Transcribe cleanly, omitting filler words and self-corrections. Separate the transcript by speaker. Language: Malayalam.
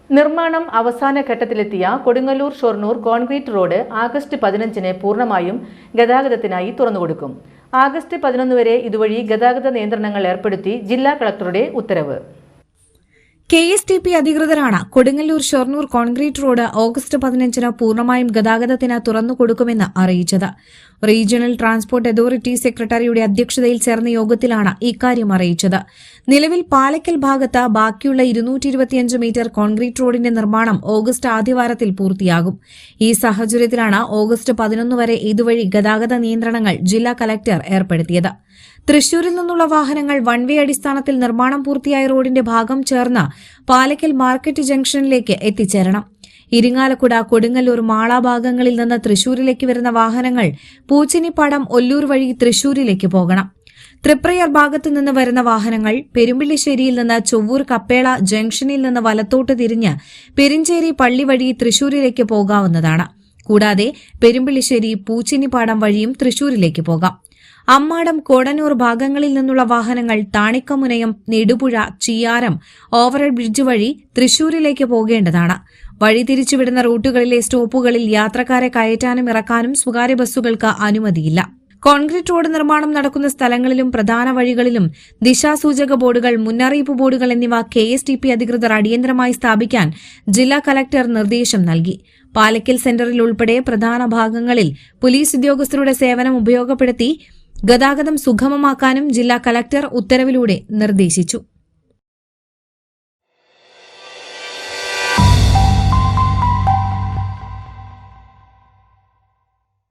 Speaker 1: നിർമ്മാണം അവസാന ഘട്ടത്തിലെത്തിയ Kodungallur Shoranur concrete road August 15-ന് പൂർണ്ണമായും ഗതാഗതത്തിനായി തുറന്നുകൊടുക്കും. ആഗസ്റ്റ് 11 വരെ ഇതുവഴി ഗതാഗത നിയന്ത്രണങ്ങൾ ഏർപ്പെടുത്തി ജില്ലാ കളക്ടറുടെ ഉത്തരവ്.
Speaker 2: KSTP അധികൃതരാണ് Kodungallur Shoranur concrete road August 15-ന് പൂർണ്ണമായും ഗതാഗതത്തിന് തുറന്നുകൊടുക്കുമെന്ന് അറിയിച്ചത്. റീജിയണൽ ട്രാൻസ്പോർട്ട് അതോറിറ്റി സെക്രട്ടറിയുടെ അധ്യക്ഷതയിൽ ചേർന്ന യോഗത്തിലാണ് ഇക്കാര്യം അറിയിച്ചത്. നിലവിൽ പാലക്കൽ ഭാഗത്ത് ബാക്കിയുള്ള 225 മീറ്റർ കോൺക്രീറ്റ് റോഡിന്റെ നിർമ്മാണം ഓഗസ്റ്റ് ആദ്യവാരത്തിൽ പൂർത്തിയാകും. ഈ സാഹചര്യത്തിലാണ് ഓഗസ്റ്റ് 11 വരെ ഇതുവഴി ഗതാഗത നിയന്ത്രണങ്ങൾ ജില്ലാ കലക്ടർ ഏർപ്പെടുത്തിയത്. തൃശൂരിൽ നിന്നുള്ള വാഹനങ്ങൾ വൺ വേ അടിസ്ഥാനത്തിൽ നിർമ്മാണം പൂർത്തിയായ റോഡിന്റെ ഭാഗം ചേർന്ന് പാലക്കൽ മാർക്കറ്റ് ജംഗ്ഷനിലേക്ക് എത്തിച്ചേരണം. ഇരിങ്ങാലക്കുട, കൊടുങ്ങല്ലൂർ, മാള ഭാഗങ്ങളിൽ നിന്ന് തൃശൂരിലേക്ക് വരുന്ന വാഹനങ്ങൾ പൂച്ചനിപ്പാടം, ഒല്ലൂർ വഴി തൃശൂരിലേക്ക് പോകണം. തൃപ്രയാർ ഭാഗത്തുനിന്ന് വരുന്ന വാഹനങ്ങൾ പെരുമ്പിള്ളിശ്ശേരിയിൽ നിന്ന് ചൊവ്വൂർ കപ്പേള ജംഗ്ഷനിൽ നിന്ന് വലത്തോട്ട് തിരിഞ്ഞ് പെരിഞ്ചേരി പള്ളി വഴി തൃശൂരിലേക്ക് പോകാവുന്നതാണ്. കൂടാതെ പെരുമ്പിള്ളിശ്ശേരി, പൂച്ചനിപ്പാടം വഴിയും തൃശൂരിലേക്ക് പോകാം. അമ്മാടം, കോടന്നൂർ ഭാഗങ്ങളിൽ നിന്നുള്ള വാഹനങ്ങൾ താണിക്കമുനയം, നെടുപുഴ, ചിയാരം ഓവറോഡ് ബ്രിഡ്ജ് വഴി തൃശൂരിലേക്ക് പോകേണ്ടതാണ്. വഴി തിരിച്ചുവിടുന്ന റൂട്ടുകളിലെ സ്റ്റോപ്പുകളിൽ യാത്രക്കാരെ കയറ്റാനും ഇറക്കാനും സ്വകാര്യ ബസ്സുകൾക്ക് അനുമതിയില്ല. കോൺക്രീറ്റ് റോഡ് നിർമ്മാണം നടക്കുന്ന സ്ഥലങ്ങളിലും പ്രധാന വഴികളിലും ദിശാസൂചക ബോർഡുകൾ, മുന്നറിയിപ്പ് ബോർഡുകൾ എന്നിവ KSTP അധികൃതർ അടിയന്തരമായി സ്ഥാപിക്കാൻ ജില്ലാ കലക്ടർ നിർദ്ദേശം നൽകി. പാലക്കൽ സെന്ററിൽ ഉൾപ്പെടെ പ്രധാന ഭാഗങ്ങളിൽ പോലീസ് ഉദ്യോഗസ്ഥരുടെ സേവനം ഉപയോഗപ്പെടുത്തി ഗതാഗതം സുഗമമാക്കാനും ജില്ലാ കലക്ടർ ഉത്തരവിലൂടെ നിർദ്ദേശിച്ചു.